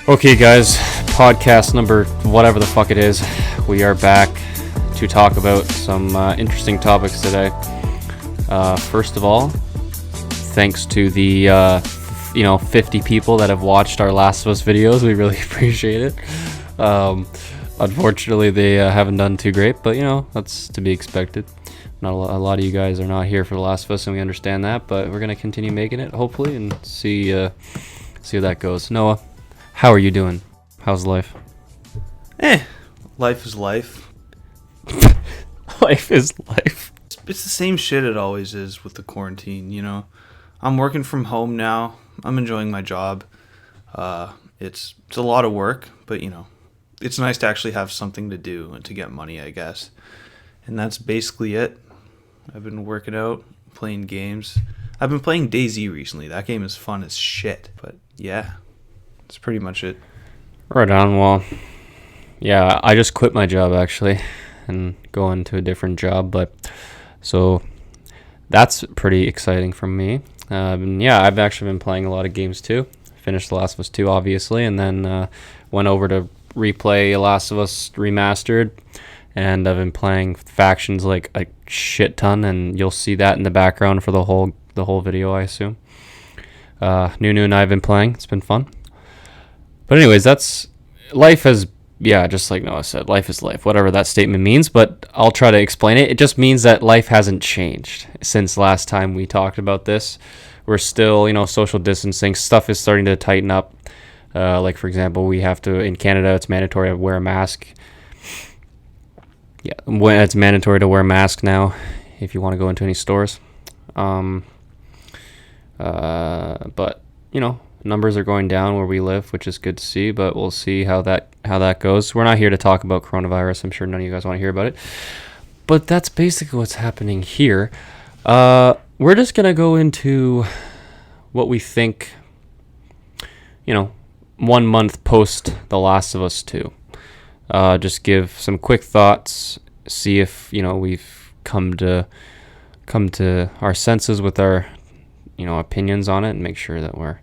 Okay, guys, podcast number whatever the fuck it is. We are back to talk about some interesting topics today. First of all, thanks to the 50 people that have watched our Last of Us videos. We really appreciate it. Unfortunately, they haven't done too great, but that's to be expected. Not a lot of you guys are not here for The Last of Us, and we understand that. But we're gonna continue making it, hopefully, and see how that goes. Noah, how are you doing? How's life? Life is life. Life is life. It's the same shit it always is with the quarantine, I'm working from home now. I'm enjoying my job. It's a lot of work, but it's nice to actually have something to do and to get money, I guess. And that's basically it. I've been working out, playing games. I've been playing DayZ recently. That game is fun as shit. But yeah, that's pretty much it. Right on. Well, yeah, I just quit my job actually and go into a different job, but so that's pretty exciting for me. I've actually been playing a lot of games too. Finished The Last of Us 2 obviously, and then went over to replay Last of Us Remastered, and I've been playing factions like a shit ton, and you'll see that in the background for the whole video, I assume. Nunu and I have been playing. It's been fun. But anyways, just like Noah said, life is life, whatever that statement means, but I'll try to explain it. It just means that life hasn't changed since last time we talked about this. We're still, social distancing. Stuff is starting to tighten up. Like, for example, we have to, in Canada, it's mandatory to wear a mask. Yeah, it's mandatory to wear a mask now if you want to go into any stores. But, numbers are going down where we live, which is good to see, but we'll see how that goes. We're not here to talk about coronavirus. I'm sure none of you guys want to hear about it. But that's basically what's happening here. We're just going to go into what we think, 1 month post The Last of Us 2. Just give some quick thoughts, see if, we've come to our senses with our, opinions on it, and make sure that we're,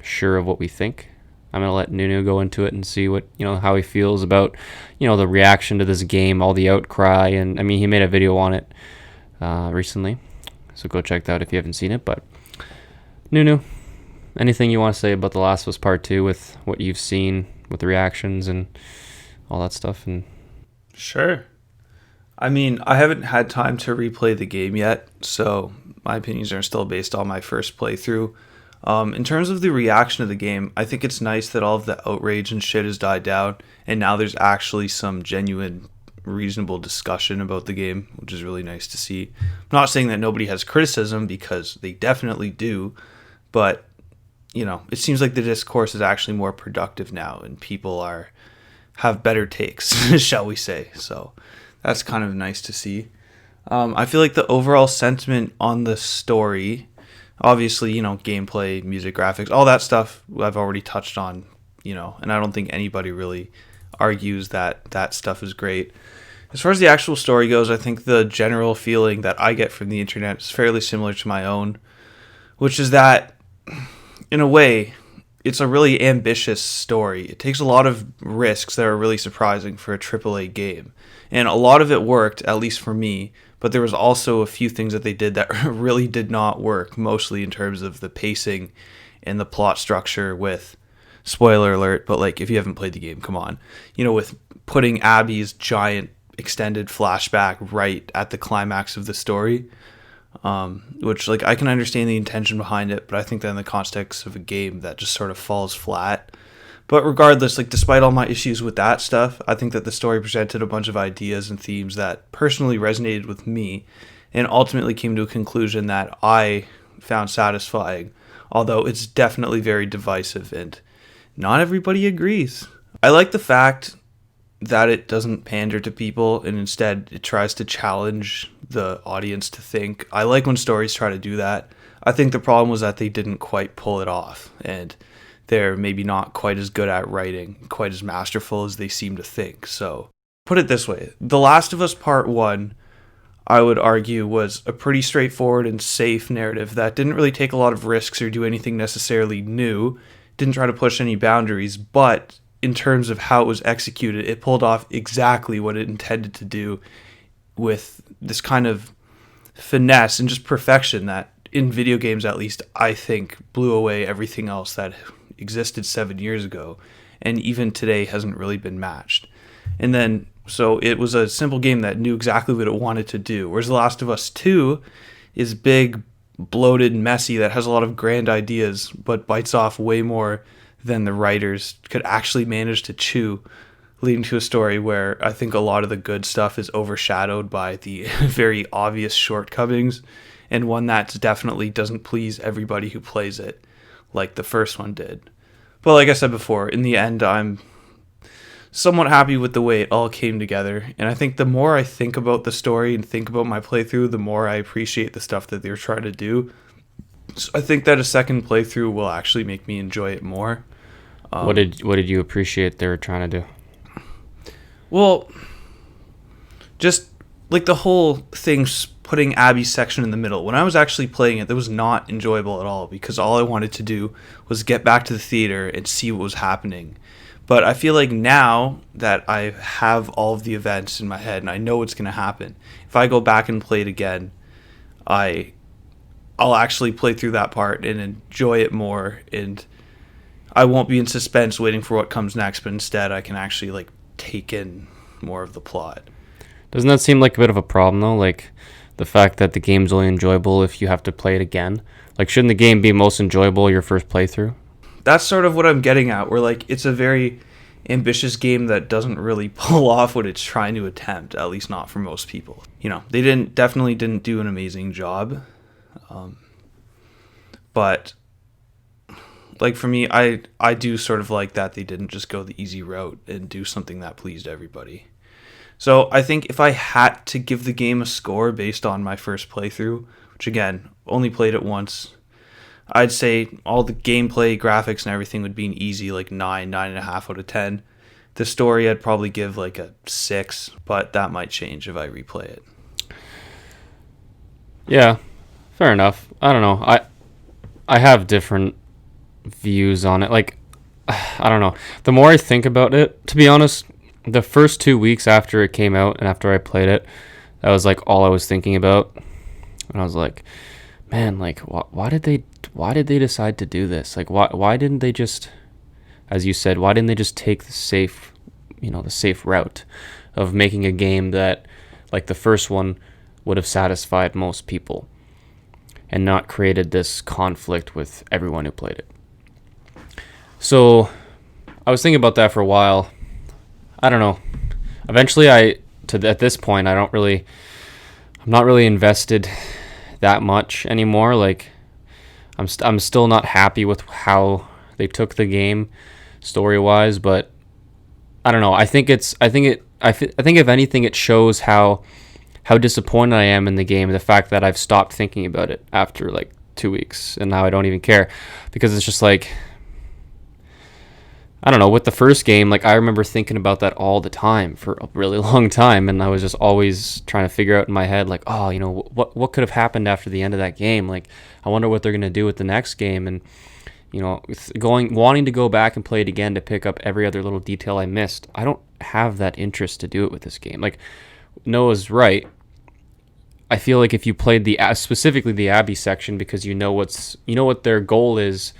sure of what we think. I'm going to let Nunu go into it and see what, how he feels about, the reaction to this game, all the outcry. And he made a video on it recently, so go check that out if you haven't seen it. But Nunu, anything you want to say about The Last of Us Part 2 with what you've seen with the reactions and all that stuff? And Sure. I haven't had time to replay the game yet, so my opinions are still based on my first playthrough. In terms of the reaction to the game, I think it's nice that all of the outrage and shit has died down, and now there's actually some genuine, reasonable discussion about the game, which is really nice to see. I'm not saying that nobody has criticism, because they definitely do, but, it seems like the discourse is actually more productive now, and people have better takes, shall we say. So that's kind of nice to see. I feel like the overall sentiment on the story, obviously, gameplay, music, graphics, all that stuff I've already touched on, and I don't think anybody really argues that stuff is great. As far as the actual story goes, I think the general feeling that I get from the internet is fairly similar to my own, which is that, in a way, it's a really ambitious story. It takes a lot of risks that are really surprising for a AAA game. And a lot of it worked, at least for me, but there was also a few things that they did that really did not work, mostly in terms of the pacing and the plot structure with, spoiler alert, but if you haven't played the game, come on, with putting Abby's giant extended flashback right at the climax of the story, which I can understand the intention behind it, but I think that in the context of a game that just sort of falls flat. But regardless, despite all my issues with that stuff, I think that the story presented a bunch of ideas and themes that personally resonated with me, and ultimately came to a conclusion that I found satisfying, although it's definitely very divisive and not everybody agrees. I like the fact that it doesn't pander to people, and instead it tries to challenge the audience to think. I like when stories try to do that. I think the problem was that they didn't quite pull it off, and they're maybe not quite as good at writing, quite as masterful as they seem to think. So, put it this way, The Last of Us Part 1, I would argue, was a pretty straightforward and safe narrative that didn't really take a lot of risks or do anything necessarily new. didn't try to push any boundaries, but in terms of how it was executed, it pulled off exactly what it intended to do with this kind of finesse and just perfection that, in video games at least, I think blew away everything else that existed 7 years ago and even today hasn't really been matched. And then, so it was a simple game that knew exactly what it wanted to do. Whereas The Last of Us 2 is big, bloated, messy, that has a lot of grand ideas, but bites off way more than the writers could actually manage to chew, leading to a story where I think a lot of the good stuff is overshadowed by the very obvious shortcomings, and one that definitely doesn't please everybody who plays it, like the first one did. But like I said before, in the end, I'm somewhat happy with the way it all came together, and I think the more I think about the story and think about my playthrough, the more I appreciate the stuff that they're trying to do. So I think that a second playthrough will actually make me enjoy it more. What did you appreciate they were trying to do? Well, just like the whole thing putting Abby's section in the middle. When I was actually playing it, that was not enjoyable at all because all I wanted to do was get back to the theater and see what was happening. But I feel like now that I have all of the events in my head and I know what's going to happen, if I go back and play it again, I'll actually play through that part and enjoy it more, and I won't be in suspense waiting for what comes next, but instead I can actually like take in more of the plot. Doesn't that seem like a bit of a problem though? Like the fact that the game's only enjoyable if you have to play it again. Like shouldn't the game be most enjoyable your first playthrough? That's sort of what I'm getting at, where like it's a very ambitious game that doesn't really pull off what it's trying to attempt, at least not for most people. You know, they definitely didn't do an amazing job. But like for me, I do sort of like that they didn't just go the easy route and do something that pleased everybody. So I think if I had to give the game a score based on my first playthrough, which again, only played it once, I'd say all the gameplay, graphics, and everything would be an easy like 9.5 out of 10. The story I'd probably give like a 6, but that might change if I replay it. Yeah, fair enough. I don't know. I have different views on it. Like, I don't know. The more I think about it, to be honest, the first 2 weeks after it came out and after I played it, that was like all I was thinking about. And I was like, man, like why did they decide to do this? Like why didn't they just, as you said, why didn't they just take the safe route of making a game that like the first one would have satisfied most people and not created this conflict with everyone who played it. So I was thinking about that for a while. I don't know. Eventually at this point, I'm not really invested that much anymore. Like I'm still not happy with how they took the game story-wise, but I don't know. I think if anything it shows how disappointed I am in the game, the fact that I've stopped thinking about it after like 2 weeks and now I don't even care, because it's just like, I don't know, with the first game, like I remember thinking about that all the time for a really long time, and I was just always trying to figure out in my head, like, oh, you know, what could have happened after the end of that game? Like, I wonder what they're gonna do with the next game, and you know, wanting to go back and play it again to pick up every other little detail I missed. I don't have that interest to do it with this game. Like, Noah's right. I feel like if you played specifically the Abby section, because you know what their goal is,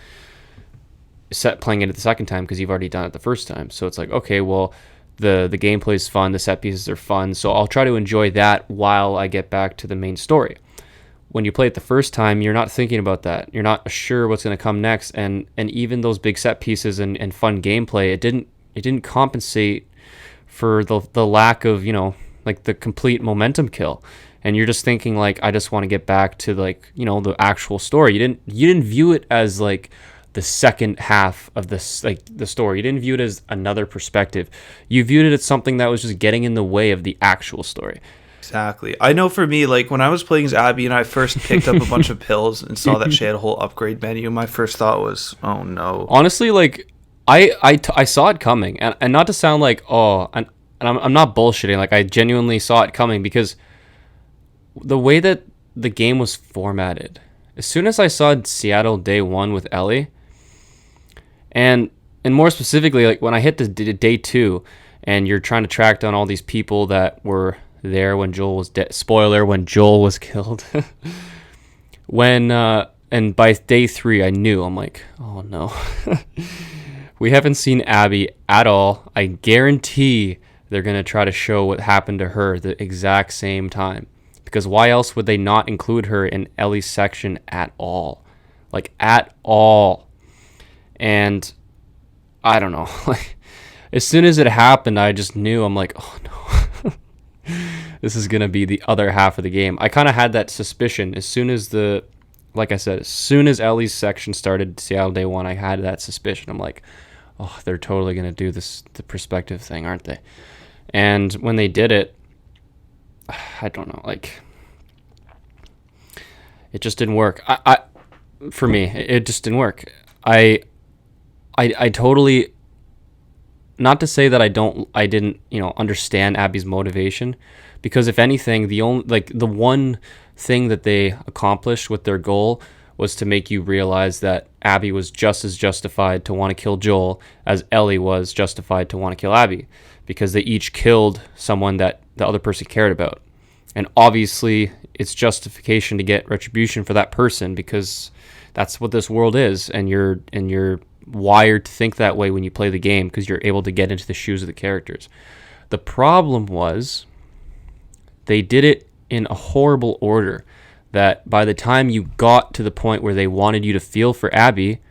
playing it the second time because you've already done it the first time. So it's like, okay, well, the gameplay is fun, the set pieces are fun, so I'll try to enjoy that while I get back to the main story. When you play it the first time, you're not thinking about that. You're not sure what's going to come next, and even those big set pieces and fun gameplay, it didn't compensate for the lack of, you know, like the complete momentum kill. And you're just thinking like, I just want to get back to like, you know, the actual story. You didn't view it as like the second half of this, like the story. You didn't view it as another perspective. You viewed it as something that was just getting in the way of the actual story. Exactly. I know for me, like when I was playing as Abby and I first picked up a bunch of pills and saw that she had a whole upgrade menu, my first thought was, oh no. Honestly, like I saw it coming, and not to sound like, oh, and I'm not bullshitting. Like I genuinely saw it coming, because the way that the game was formatted, as soon as I saw Seattle day one with Ellie, And more specifically, like when I hit the day 2 and you're trying to track down all these people that were there when Joel was dead. Spoiler, when Joel was killed. When and by day 3 I knew, I'm like, oh no. We haven't seen Abby at all. I guarantee they're going to try to show what happened to her the exact same time. Because why else would they not include her in Ellie's section at all? Like, at all. And I don't know. Like, as soon as it happened, I just knew. I'm like, oh no. This is going to be the other half of the game. I kind of had that suspicion as soon as like I said, as soon as Ellie's section started Seattle Day 1, I had that suspicion. I'm like, oh, they're totally going to do the perspective thing, aren't they? And when they did it, I don't know, like, it just didn't work. For me, it just didn't work. I totally, not to say that I didn't, understand Abby's motivation, because if anything, the one thing that they accomplished with their goal was to make you realize that Abby was just as justified to want to kill Joel as Ellie was justified to want to kill Abby, because they each killed someone that the other person cared about. And obviously it's justification to get retribution for that person, because that's what this world is, and you're wired to think that way when you play the game, because you're able to get into the shoes of the characters. The problem was they did it in a horrible order, that by the time you got to the point where they wanted you to feel for Abby,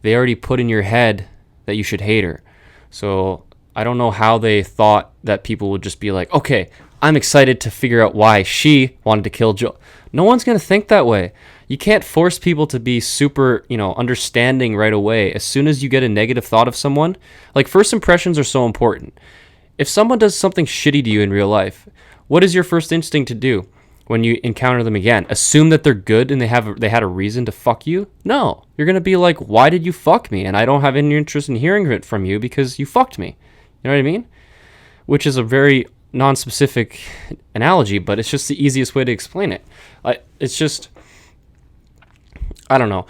they already put in your head that you should hate her. So I don't know how they thought that people would just be like, okay, I'm excited to figure out why she wanted to kill Joel. No one's going to think that way. You can't force people to be super, understanding right away. As soon as you get a negative thought of someone, like, first impressions are so important. If someone does something shitty to you in real life, what is your first instinct to do when you encounter them again? Assume that they're good and they had a reason to fuck you? No. You're going to be like, why did you fuck me? And I don't have any interest in hearing it from you because you fucked me. You know what I mean? Which is a very non-specific analogy, but it's just the easiest way to explain it. It's just, I don't know.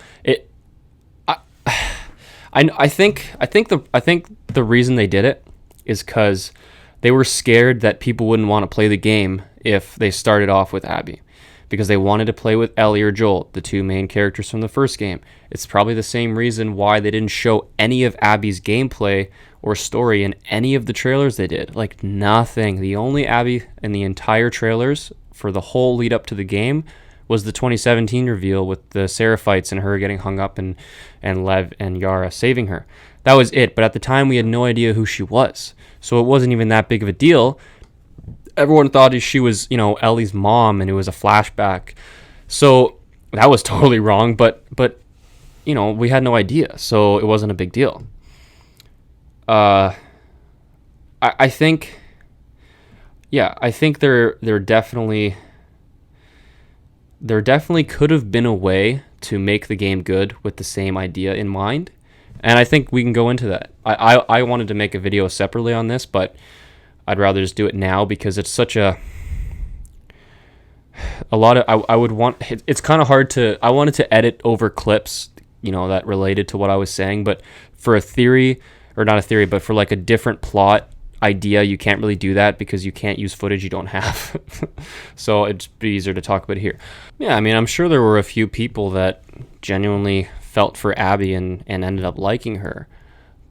I think the reason they did it is because they were scared that people wouldn't want to play the game if they started off with Abby, because they wanted to play with Ellie or Joel, the two main characters from the first game. It's probably the same reason why they didn't show any of Abby's gameplay or story in any of the trailers they did. Like, nothing. The only Abby in the entire trailers for the whole lead up to the game was the 2017 reveal with the Seraphites and her getting hung up and Lev and Yara saving her. That was it. But at the time, we had no idea who she was. So it wasn't even that big of a deal. Everyone thought she was, Ellie's mom, and it was a flashback. So that was totally wrong. But we had no idea. So it wasn't a big deal. I think there definitely could have been a way to make the game good with the same idea in mind. And I think we can go into that. I wanted to make a video separately on this, but I'd rather just do it now because it's such a lot of, I would want, it's kind of hard to, I wanted to edit over clips, that related to what I was saying, but for a theory, or not a theory, but for like a different plot idea, you can't really do that because you can't use footage you don't have. So it'd be easier to talk about it here. Yeah, I mean, I'm sure there were a few people that genuinely felt for Abby and ended up liking her.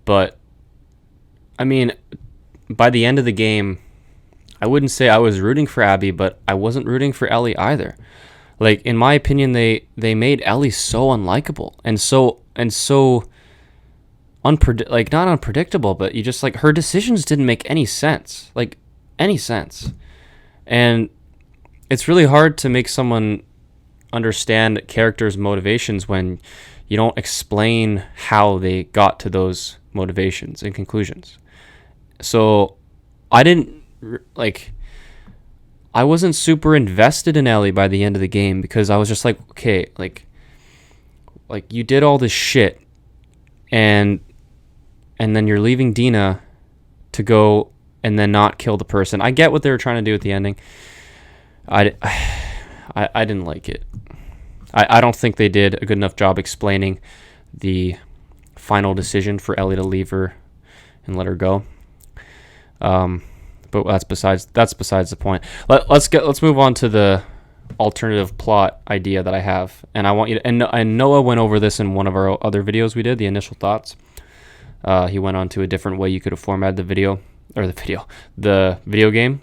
But, I mean, by the end of the game, I wouldn't say I was rooting for Abby, but I wasn't rooting for Ellie either. Like, in my opinion, they made Ellie so unlikable and so not unpredictable, but you just, like, her decisions didn't make any sense. Like, any sense. And it's really hard to make someone understand characters' motivations when you don't explain how they got to those motivations and conclusions. So I wasn't super invested in Ellie by the end of the game because I was just like, okay, like you did all this shit and then you're leaving Dina to go and then not kill the person. I get what they were trying to do at the ending. I didn't like it. I don't think they did a good enough job explaining the final decision for Ellie to leave her and let her go. But that's besides the point. Let's move on to the alternative plot idea that I have, and I want you to. And Noah went over this in one of our other videos we did, the initial thoughts. He went on to a different way you could have formatted the video game.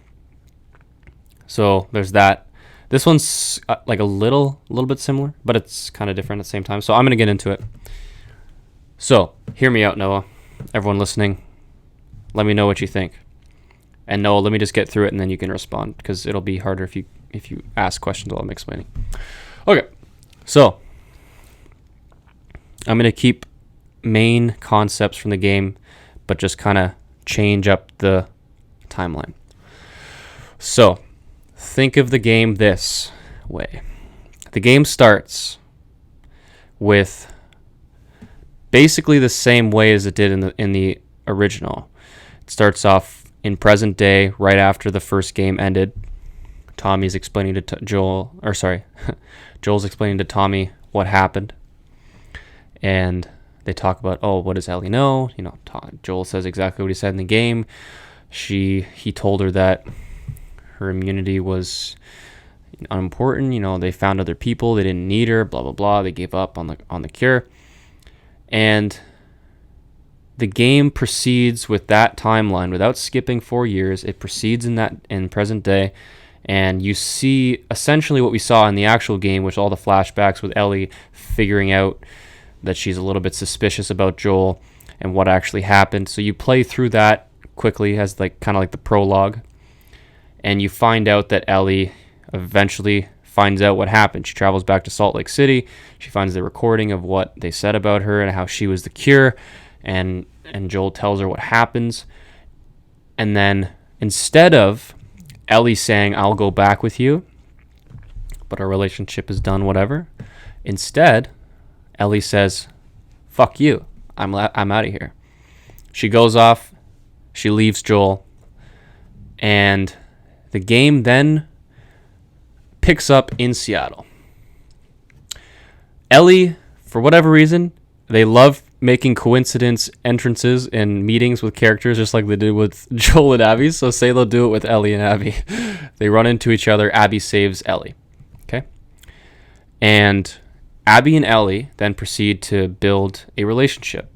So there's that. This one's like a little bit similar, but it's kind of different at the same time. So I'm gonna get into it. So hear me out, Noah. Everyone listening, let me know what you think. And Noah, let me just get through it, and then you can respond, because it'll be harder if you ask questions while I'm explaining. Okay, so I'm gonna keep main concepts from the game, but just kind of change up the timeline. So think of the game this way. The game starts with basically the same way as it did in the original. It starts off in present day, right after the first game ended. Tommy's explaining to Joel's explaining to Tommy what happened, and they talk about, what does Ellie know? Joel says exactly what he said in the game. He told her that her immunity was unimportant. They found other people. They didn't need her. Blah blah blah. They gave up on the cure, and the game proceeds with that timeline without skipping 4 years. It proceeds in present day, and you see essentially what we saw in the actual game, which all the flashbacks with Ellie figuring out that she's a little bit suspicious about Joel and what actually happened. So you play through that quickly as kind of like the prologue, and you find out that Ellie eventually finds out what happened. She travels back to Salt Lake City. She finds the recording of what they said about her and how she was the cure, and Joel tells her what happens. And then instead of Ellie saying, "I'll go back with you, but our relationship is done, whatever," instead Ellie says, "Fuck you, I'm out of here." She goes off, she leaves Joel, and the game then picks up in Seattle. Ellie, for whatever reason, they love making coincidence entrances in meetings with characters, just like they did with Joel and Abby. So say they'll do it with Ellie and Abby. They run into each other. Abby saves Ellie. Okay? And Abby and Ellie then proceed to build a relationship,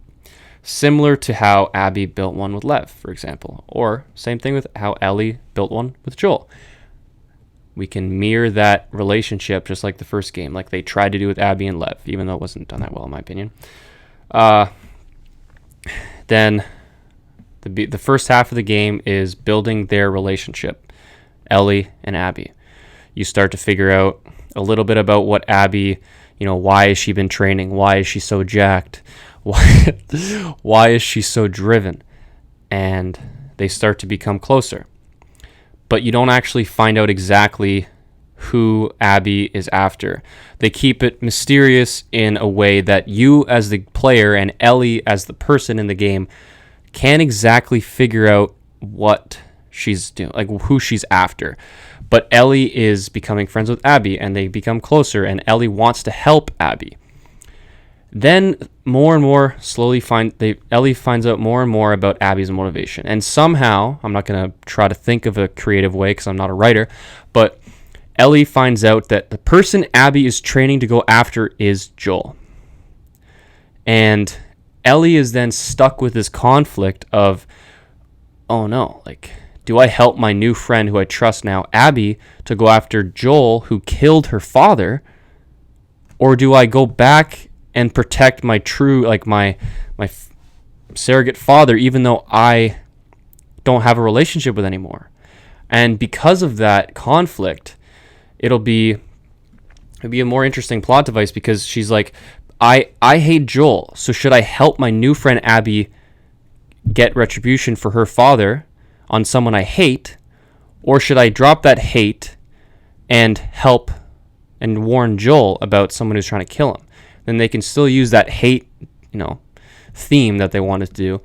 similar to how Abby built one with Lev, for example, or same thing with how Ellie built one with Joel. We can mirror that relationship just like the first game, like they tried to do with Abby and Lev, even though it wasn't done that well, in my opinion. Then the first half of the game is building their relationship, Ellie and Abby. You start to figure out a little bit about what Abby, why has she been training? Why is she so jacked? Why is she so driven? And they start to become closer. But you don't actually find out exactly who Abby is after. They keep it mysterious in a way that you as the player and Ellie as the person in the game can't exactly figure out what she's doing, like who she's after. But Ellie is becoming friends with Abby, and they become closer, and Ellie wants to help Abby. Then more and more slowly Ellie finds out more and more about Abby's motivation. And somehow, I'm not going to try to think of a creative way because I'm not a writer, but Ellie finds out that the person Abby is training to go after is Joel. And Ellie is then stuck with this conflict of, oh no, do I help my new friend who I trust now, Abby, to go after Joel, who killed her father? Or do I go back and protect my true, my surrogate father, even though I don't have a relationship with anymore? And because of that conflict, it'll be a more interesting plot device, because she's like, I hate Joel, so should I help my new friend Abby get retribution for her father on someone I hate, or should I drop that hate and help and warn Joel about someone who's trying to kill him? Then they can still use that hate, theme that they wanted to do.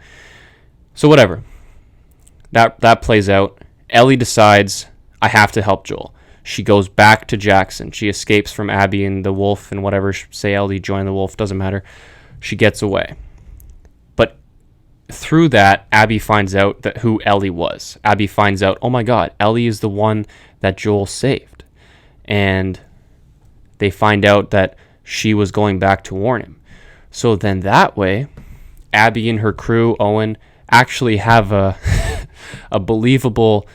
So whatever. That plays out. Ellie decides, I have to help Joel. She goes back to Jackson. She escapes from Abby and the wolf and whatever. Say Ellie joined the wolf, doesn't matter. She gets away. through that, Abby finds out that who Ellie was. Abby finds out, oh my God, Ellie is the one that Joel saved. And they find out that she was going back to warn him. So then that way, Abby and her crew, Owen, actually have a a believable,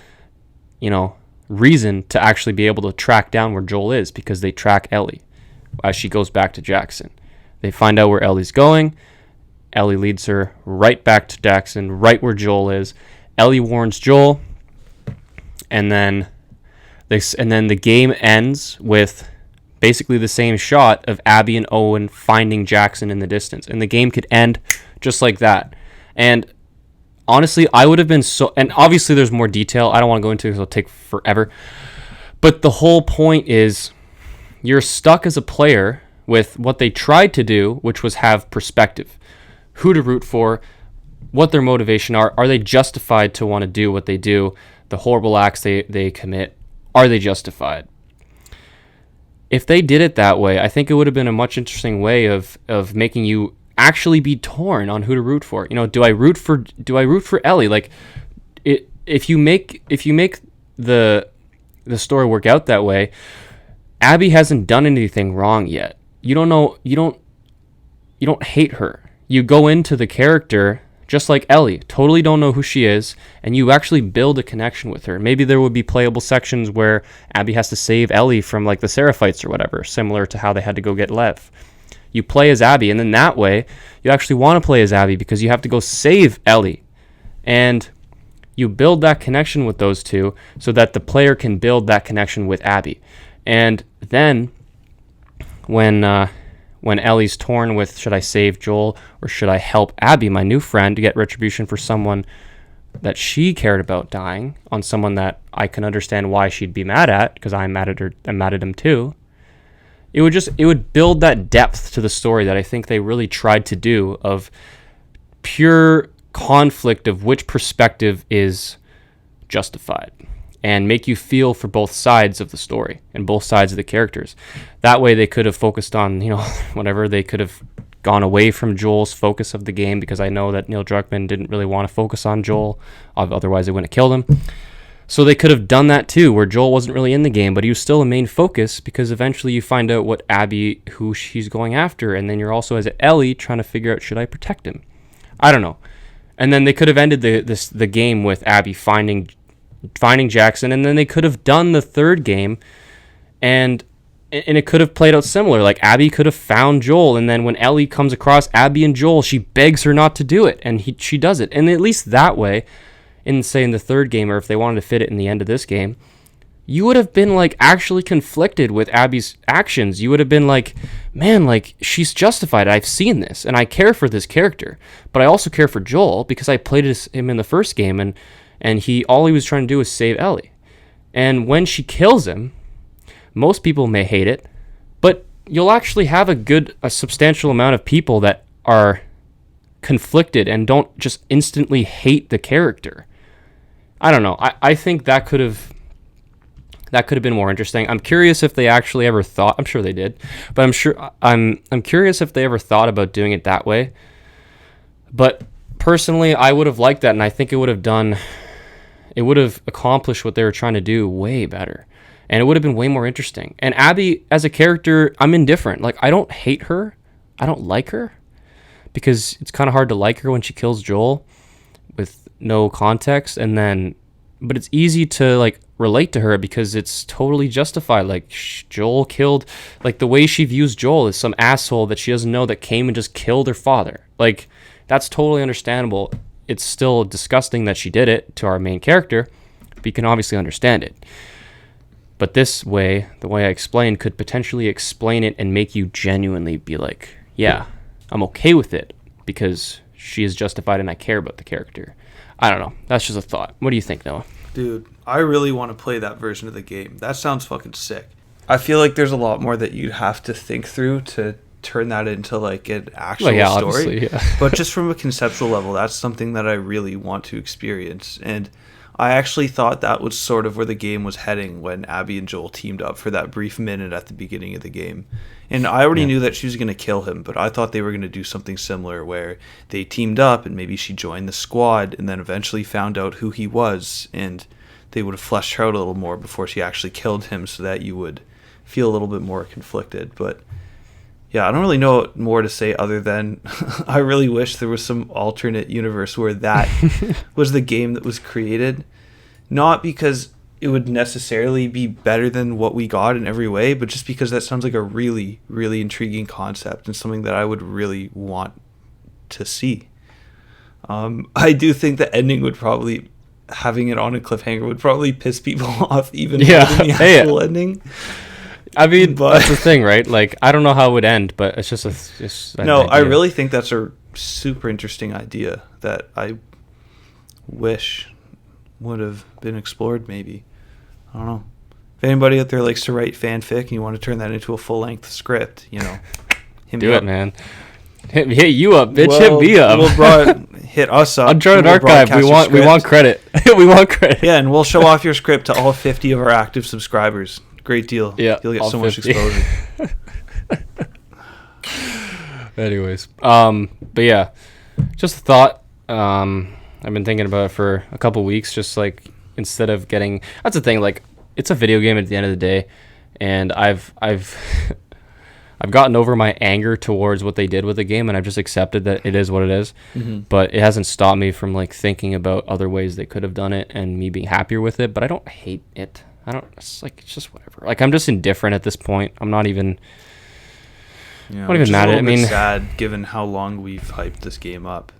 reason to actually be able to track down where Joel is, because they track Ellie as she goes back to Jackson. They find out where Ellie's going. Ellie leads her right back to Jackson, right where Joel is. Ellie warns Joel, and then the game ends with basically the same shot of Abby and Owen finding Jackson in the distance. And the game could end just like that. And honestly, I would have been so... And obviously there's more detail. I don't want to go into it because it'll take forever. But the whole point is you're stuck as a player with what they tried to do, which was have perspective. Who to root for, what their motivation are they justified to want to do what they do, the horrible acts they commit, are they justified? If they did it that way, I think it would have been a much interesting way of making you actually be torn on who to root for. Do I root for Ellie? Like, if you make the story work out that way, Abby hasn't done anything wrong yet. You don't hate her. You go into the character just like Ellie, totally don't know who she is, and you actually build a connection with her. Maybe there would be playable sections where Abby has to save Ellie from like the Seraphites or whatever, similar to how they had to go get Lev. You play as Abby, and then that way you actually want to play as Abby because you have to go save Ellie. And you build that connection with those two so that the player can build that connection with Abby. And then when Ellie's torn with, should I save Joel or should I help Abby, my new friend, to get retribution for someone that she cared about dying, on someone that I can understand why she'd be mad at, because I'm mad at her, I'm mad at him too. It would build that depth to the story that I think they really tried to do, of pure conflict of which perspective is justified, and make you feel for both sides of the story and both sides of the characters. That way they could have focused on, whatever. They could have gone away from Joel's focus of the game, because I know that Neil Druckmann didn't really want to focus on Joel. Otherwise they wouldn't have killed him. So they could have done that too, where Joel wasn't really in the game, but he was still a main focus, because eventually you find out what Abby, who she's going after, and then you're also as Ellie trying to figure out, should I protect him? I don't know. And then they could have ended the game with Abby finding Jackson, and then they could have done the third game, and it could have played out similar. Like, Abby could have found Joel, and then when Ellie comes across Abby and Joel, she begs her not to do it, and she does it. And at least that way, in the third game, or if they wanted to fit it in the end of this game, you would have been like actually conflicted with Abby's actions. You would have been like, man, like, she's justified. I've seen this and I care for this character, but I also care for Joel because I played him in the first game, and all he was trying to do was save Ellie. And when she kills him, most people may hate it, but you'll actually have a substantial amount of people that are conflicted and don't just instantly hate the character. I don't know. I think that could have been more interesting. I'm curious if they actually ever thought. I'm sure they did, but I'm curious if they ever thought about doing it that way. But personally, I would have liked that, and I think it would have accomplished what they were trying to do way better, and it would have been way more interesting. And Abby as a character, I'm indifferent. Like, I don't hate her, I don't like her, because it's kind of hard to like her when she kills Joel with no context, but it's easy to like relate to her because it's totally justified. Like, Joel killed, like, the way she views Joel is some asshole that she doesn't know that came and just killed her father. Like, that's totally understandable. It's still disgusting that she did it to our main character, but you can obviously understand it. But this way, the way I explained, could potentially explain it and make you genuinely be like, yeah, I'm okay with it because she is justified and I care about the character. I don't know. That's just a thought. What do you think, Noah? Dude, I really want to play that version of the game. That sounds fucking sick. I feel like there's a lot more that you'd have to think through to turn that into like an actual story. Yeah. But just from a conceptual level, that's something that I really want to experience. And I actually thought that was sort of where the game was heading when Abby and Joel teamed up for that brief minute at the beginning of the game. And I already knew that she was going to kill him, but I thought they were going to do something similar where they teamed up and maybe she joined the squad and then eventually found out who he was, and they would have fleshed her out a little more before she actually killed him so that you would feel a little bit more conflicted. But yeah, I don't really know what more to say other than I really wish there was some alternate universe where that was the game that was created. Not because it would necessarily be better than what we got in every way, but just because that sounds like a really, really intriguing concept and something that I would really want to see. I do think the ending would probably, having it on a cliffhanger, would probably piss people off even more than the actual ending. I mean, that's the thing, right? Like, I don't know how it would end, but it's just an no, idea. I really think that's a super interesting idea that I wish would have been explored maybe. I don't know. If anybody out there likes to write fanfic and you want to turn that into a full-length script, hit me up, man. Hit you up, bitch. Hit me up. Hit us up. Uncharted Archive. We want credit. We want credit. Yeah, and we'll show off your script to all 50 of our active subscribers. Great deal. Yeah, you'll get so 50. Much exposure. Anyways, but yeah, just a thought. I've been thinking about it for a couple weeks. Just like, instead of getting, that's the thing. Like, it's a video game at the end of the day, and I've gotten over my anger towards what they did with the game, and I've just accepted that it is what it is. Mm-hmm. But it hasn't stopped me from like thinking about other ways they could have done it and me being happier with it. But I don't hate it. It's just whatever. Like, I'm just indifferent at this point. I'm not even. Yeah, not even mad at it. I mean, sad given how long we've hyped this game up.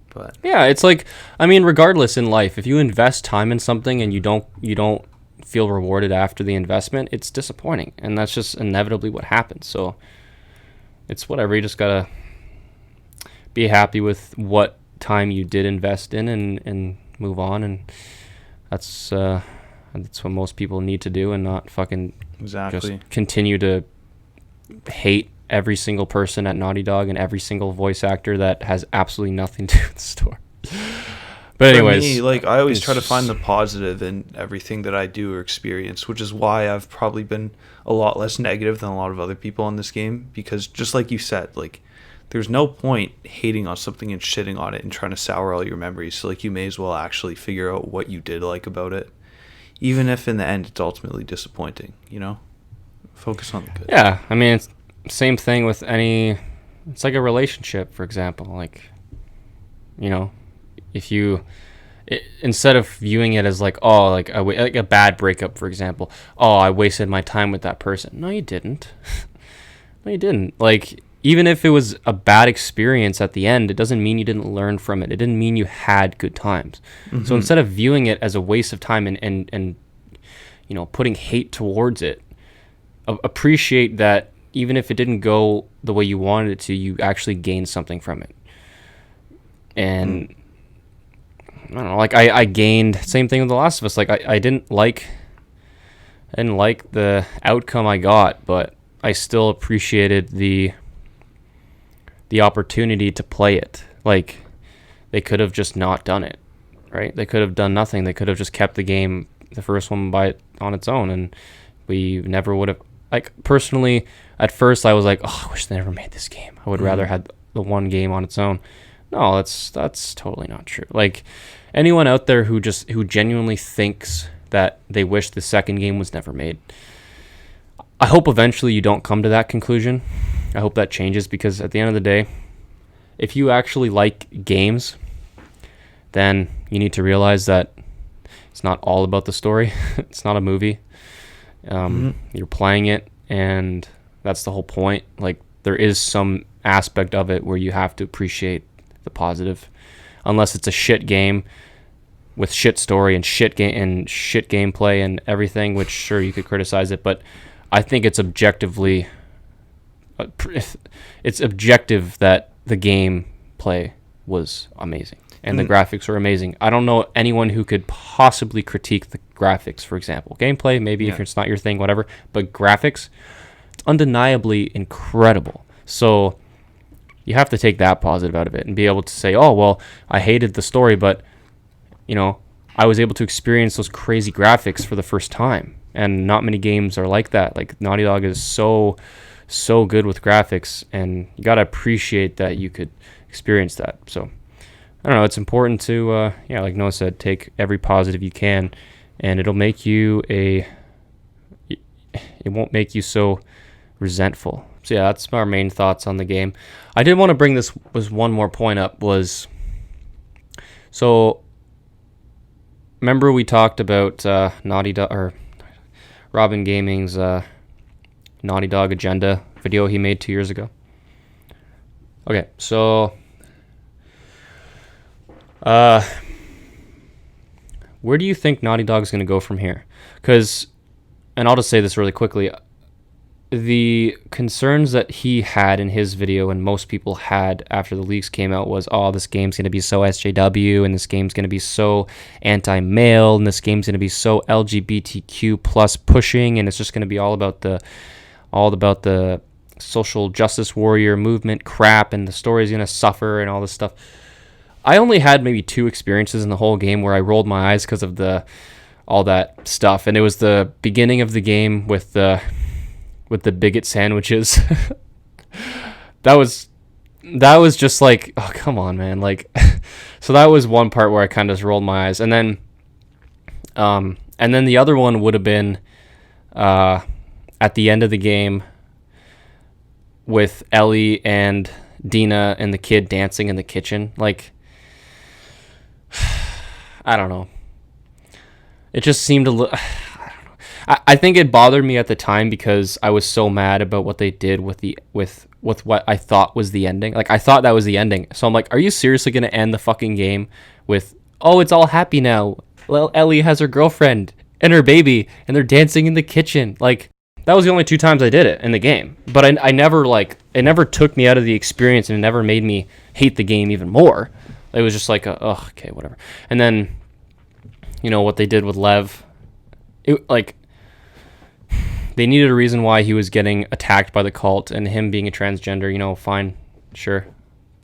But yeah, it's like, I mean, regardless in life, if you invest time in something and you don't feel rewarded after the investment, it's disappointing, and that's just inevitably what happens. So it's whatever. You just gotta be happy with what time you did invest in and move on, and that's what most people need to do, and not fucking just continue to hate every single person at Naughty Dog and every single voice actor that has absolutely nothing to do with the story. But anyways, for me, like, I always try to find the positive in everything that I do or experience, which is why I've probably been a lot less negative than a lot of other people in this game, because just like you said, like, there's no point hating on something and shitting on it and trying to sour all your memories. So like, you may as well actually figure out what you did like about it, even if in the end it's ultimately disappointing, Focus on the good. Yeah, I mean, it's same thing with it's like a relationship, for example. Like, if instead of viewing it as like, oh, like a bad breakup, for example, oh, I wasted my time with that person. No, you didn't. No, you didn't. Like, even if it was a bad experience at the end, it doesn't mean you didn't learn from it. It didn't mean you had good times. Mm-hmm. So instead of viewing it as a waste of time and putting hate towards it, appreciate that even if it didn't go the way you wanted it to, you actually gained something from it. And I don't know, like, I gained, same thing with The Last of Us. Like, I didn't like the outcome I got, but I still appreciated the opportunity to play it. Like, they could have just not done it, right? They could have done nothing. They could have just kept the game, the first one, on its own, and we never would have. Like, personally, at first I was like, oh, I wish they never made this game. I would rather had the one game on its own. No, that's totally not true. Like, anyone out there who genuinely thinks that they wish the second game was never made, I hope eventually you don't come to that conclusion. I hope that changes, because at the end of the day, if you actually like games, then you need to realize that it's not all about the story. It's not a movie. You're playing it, and that's the whole point. Like, there is some aspect of it where you have to appreciate the positive, unless it's a shit game with shit story and shit gameplay and everything, which sure, you could criticize it, but I think it's objective that the gameplay was amazing and the graphics were amazing. I don't know anyone who could possibly critique the graphics, for example. Gameplay, maybe if it's not your thing, whatever, but graphics, it's undeniably incredible. So you have to take that positive out of it and be able to say, oh, well, I hated the story, but, I was able to experience those crazy graphics for the first time. And not many games are like that. Like Naughty Dog is so good with graphics, and you gotta appreciate that you could experience that. So I don't know. It's important to like Noah said, take every positive you can, and it'll make you it won't make you so resentful. So yeah, that's our main thoughts on the game. I did want to bring this was one more point up was, so remember we talked about Naughty Dog or Robin Gaming's Naughty Dog agenda video he made 2 years ago. Okay, so where do you think Naughty Dog's going to go from here? Because, and I'll just say this really quickly, the concerns that he had in his video and most people had after the leaks came out was, oh, this game's going to be so SJW, and this game's going to be so anti-male, and this game's going to be so LGBTQ plus pushing, and it's just going to be all about the social justice warrior movement crap, and the story's going to suffer and all this stuff. I only had maybe 2 experiences in the whole game where I rolled my eyes because of all that stuff, and it was the beginning of the game with the bigot sandwiches. that was just like, oh, come on, man. Like, so that was one part where I kind of just rolled my eyes. And then the other one would have been at the end of the game with Ellie and Dina and the kid dancing in the kitchen. Like, I don't know. It just seemed a little... I think it bothered me at the time because I was so mad about what they did with what I thought was the ending. Like, I thought that was the ending. So I'm like, are you seriously going to end the fucking game with, oh, it's all happy now. Well, Ellie has her girlfriend and her baby, and they're dancing in the kitchen. Like, that was the only 2 times I did it in the game. But I never, like, it never took me out of the experience, and it never made me hate the game even more. It was just like, oh, okay, whatever. And then, you know, what they did with Lev, it, like... They needed a reason why he was getting attacked by the cult, and him being a transgender, you know, fine, sure.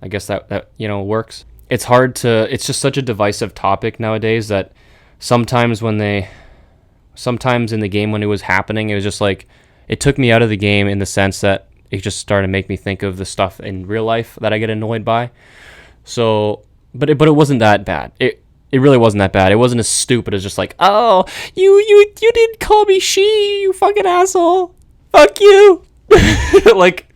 I guess that you know, works. It's just such a divisive topic nowadays that sometimes in the game when it was happening, it was just like, it took me out of the game in the sense that it just started to make me think of the stuff in real life that I get annoyed by. So, but it wasn't that bad. It really wasn't that bad. It wasn't as stupid as just like, oh, you didn't call me she, you fucking asshole. Fuck you. Like,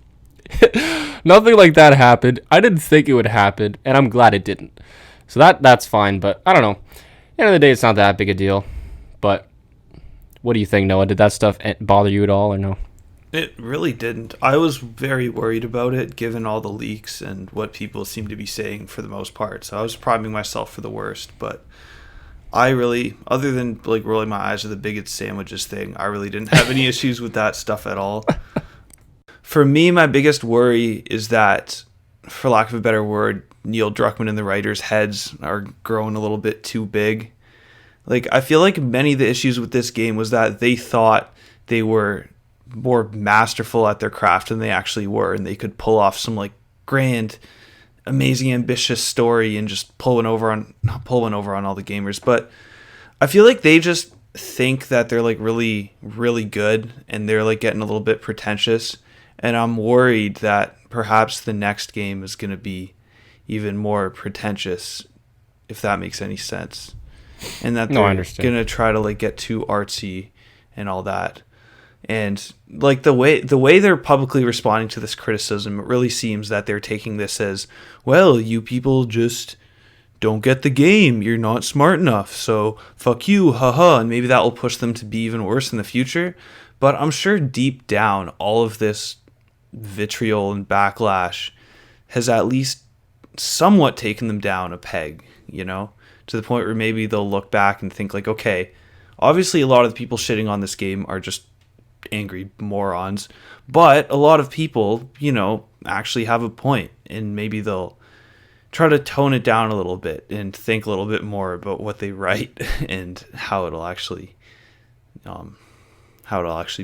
nothing like that happened. I didn't think it would happen, and I'm glad it didn't. So that's fine, but I don't know. At the end of the day, it's not that big a deal. But what do you think, Noah? Did that stuff bother you at all, or no? It really didn't. I was very worried about it, given all the leaks and what people seem to be saying for the most part. So I was priming myself for the worst. But I really, other than like rolling my eyes at the bigot sandwiches thing, I really didn't have any issues with that stuff at all. For me, my biggest worry is that, for lack of a better word, Neil Druckmann and the writers' heads are growing a little bit too big. Like, I feel like many of the issues with this game was that they thought they were more masterful at their craft than they actually were, and they could pull off some like grand, amazing, ambitious story and just pull one over on all the gamers. But I feel like they just think that they're like really, really good, and they're like getting a little bit pretentious. And I'm worried that perhaps the next game is going to be even more pretentious, if that makes any sense. And that they're going to try to like get too artsy and all that. And like the way they're publicly responding to this criticism, it really seems that they're taking this as, well, you people just don't get the game. You're not smart enough. So fuck you, haha. And maybe that will push them to be even worse in the future. But I'm sure deep down, all of this vitriol and backlash has at least somewhat taken them down a peg, you know, to the point where maybe they'll look back and think like, okay, obviously a lot of the people shitting on this game are just angry morons, but a lot of people, you know, actually have a point, and maybe they'll try to tone it down a little bit and think a little bit more about what they write and how it'll actually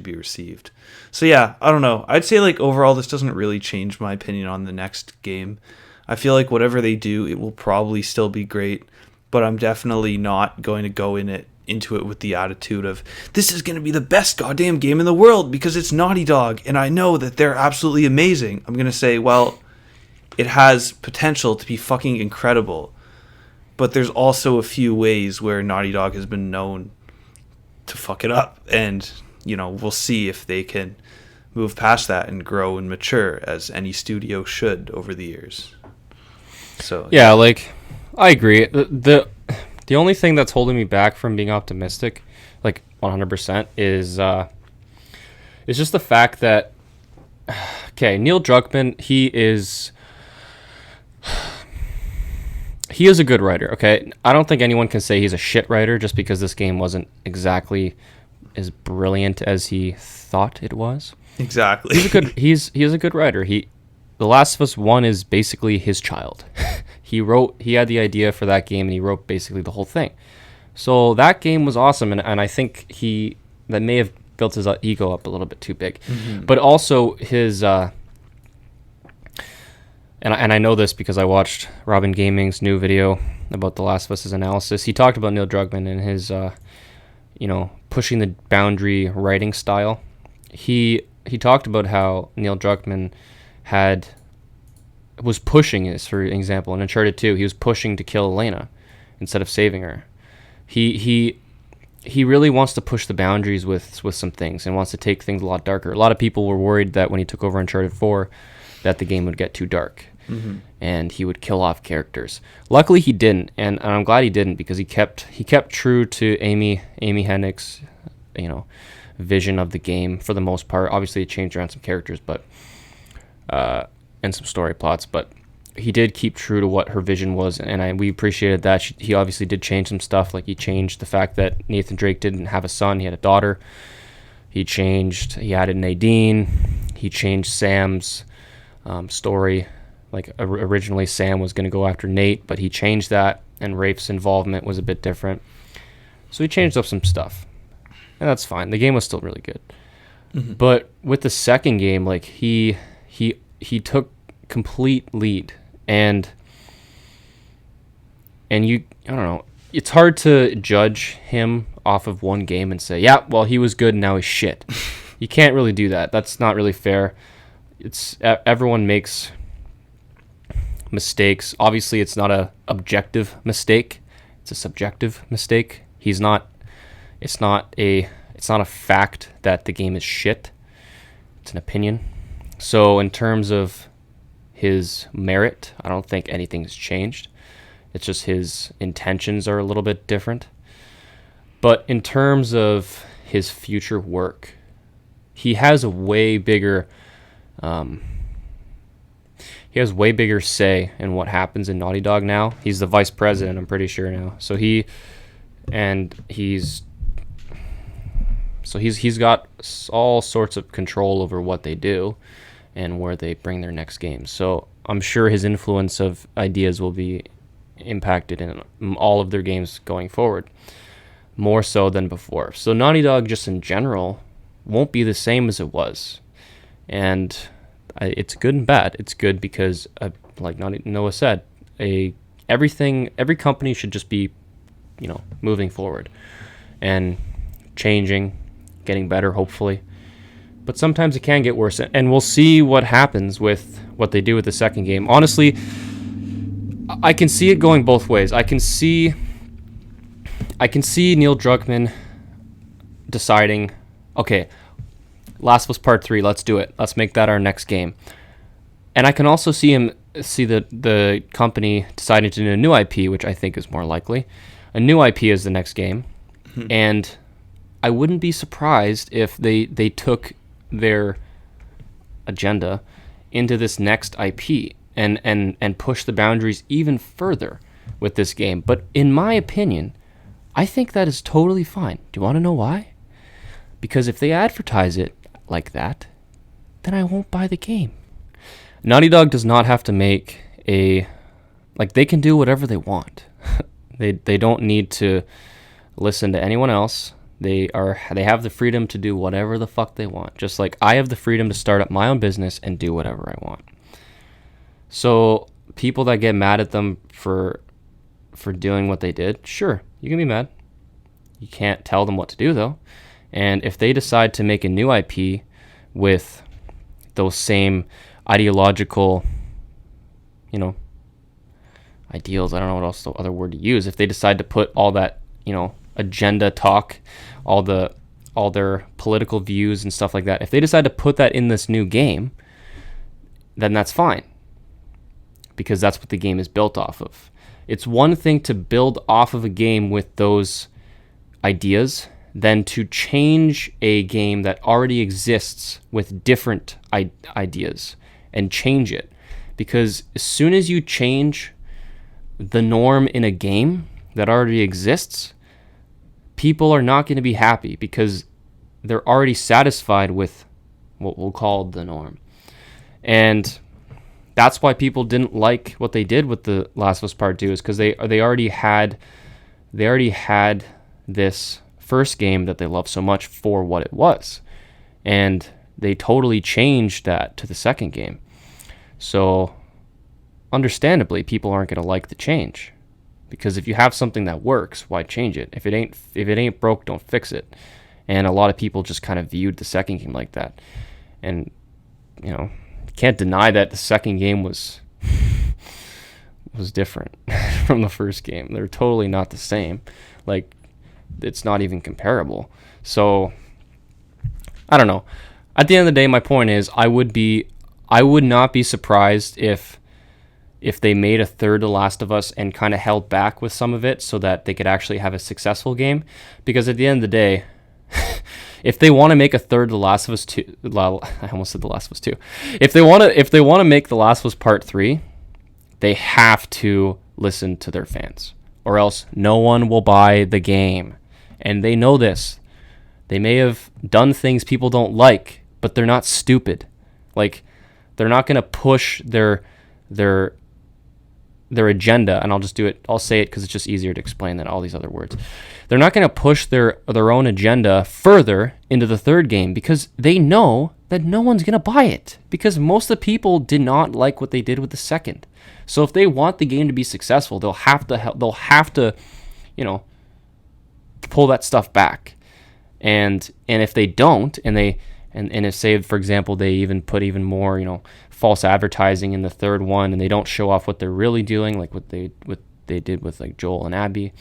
be received. So yeah, I don't know. I'd say like overall this doesn't really change my opinion on the next game. I feel like whatever they do, it will probably still be great. but I'm definitely not going to go into it with the attitude of this is going to be the best goddamn game in the world because it's Naughty Dog and I know that they're absolutely amazing. I'm going to say, well, it has potential to be fucking incredible, but there's also a few ways where Naughty Dog has been known to fuck it up, and we'll see if they can move past that and grow and mature as any studio should over the years. So yeah, like I agree. The only thing that's holding me back from being optimistic, like 100%, is just the fact that Neil Druckmann, he is a good writer. Okay, I don't think anyone can say he's a shit writer just because this game wasn't exactly as brilliant as he thought it was. Exactly. He is a good writer. The Last of Us 1 is basically his child. He had the idea for that game and he wrote basically the whole thing. So that game was awesome, and I think that may have built his ego up a little bit too big. Mm-hmm. But also his and I know this because I watched Robin Gaming's new video about The Last of Us' analysis. He talked about Neil Druckmann and his pushing the boundary writing style. He talked about how Neil Druckmann was pushing this, for example, in Uncharted 2, he was pushing to kill Elena instead of saving her. He really wants to push the boundaries with some things and wants to take things a lot darker. A lot of people were worried that when he took over Uncharted 4 that the game would get too dark. Mm-hmm. And he would kill off characters. Luckily he didn't, and I'm glad he didn't, because he kept true to Amy Hennig's vision of the game for the most part. Obviously it changed around some characters, but and some story plots, but he did keep true to what her vision was, and we appreciated that. He obviously did change some stuff, like he changed the fact that Nathan Drake didn't have a son, he had a daughter. He added Nadine, he changed Sam's story. Like originally Sam was going to go after Nate, but he changed that, and Rafe's involvement was a bit different. So he changed up some stuff, and that's fine. The game was still really good. Mm-hmm. But with the second game, like he took complete lead, and I don't know, it's hard to judge him off of one game and say, yeah, well, he was good and now he's shit. You can't really do that. That's not really fair. Everyone makes mistakes. Obviously it's not a objective mistake, it's a subjective mistake. It's not a fact that the game is shit. It's an opinion. So in terms of his merit, I don't think anything's changed. It's just his intentions are a little bit different. But in terms of his future work, he has a way bigger say in what happens in Naughty Dog now. He's the vice president, I'm pretty sure now. So he's got all sorts of control over what they do and where they bring their next game. So I'm sure his influence of ideas will be impacted in all of their games going forward, more so than before. So Naughty Dog, just in general, won't be the same as it was. And it's good and bad. It's good because, like Noah said, every company should just be, moving forward and changing, getting better, hopefully. But sometimes it can get worse, and we'll see what happens with what they do with the second game. Honestly, I can see it going both ways. I can see Neil Druckmann deciding, okay, Last of Us Part 3, let's do it. Let's make that our next game. And I can also see the company deciding to do a new IP, which I think is more likely. A new IP is the next game. Mm-hmm. And I wouldn't be surprised if they took their agenda into this next IP and push the boundaries even further with this game. But in my opinion, I think that is totally fine. Do you want to know why? Because if they advertise it like that, then I won't buy the game. Naughty Dog does not have to make they can do whatever they want. They don't need to listen to anyone else. They have the freedom to do whatever the fuck they want. Just like I have the freedom to start up my own business and do whatever I want. So people that get mad at them for for doing what they did, sure, you can be mad. You can't tell them what to do, though. And if they decide to make a new IP with those same ideological, ideals, I don't know what else the other word to use. If they decide to put all that, agenda talk, all their political views and stuff like that, if they decide to put that in this new game, then that's fine. Because that's what the game is built off of. It's one thing to build off of a game with those ideas than to change a game that already exists with different ideas and change it. Because as soon as you change the norm in a game that already exists, people are not going to be happy because they're already satisfied with what we'll call the norm. And that's why people didn't like what they did with The Last of Us Part 2, is because they already had this first game that they loved so much for what it was. And they totally changed that to the second game. So understandably, people aren't going to like the change, because if you have something that works, why change it? If it ain't broke, don't fix it. And a lot of people just kind of viewed the second game like that. And you can't deny that the second game was different from the first game. They're totally not the same. Like, it's not even comparable. So I don't know. At the end of the day, my point is I would not be surprised if they made a third The Last of Us and kind of held back with some of it so that they could actually have a successful game. Because at the end of the day, if they want to make a third The Last of Us 2, I almost said The Last of Us 2. If they want to make The Last of Us Part 3, they have to listen to their fans, or else no one will buy the game. And they know this. They may have done things people don't like, but they're not stupid. Like, they're not going to push their agenda, and I'll say it because it's just easier to explain than all these other words. They're not going to push their own agenda further into the third game because they know that no one's going to buy it, because most of the people did not like what they did with the second. So if they want the game to be successful, they'll have to pull that stuff back. And if they don't, and if, say, for example, they even put even more, false advertising in the third one, and they don't show off what they're really doing, like what they did with like Joel and Abby.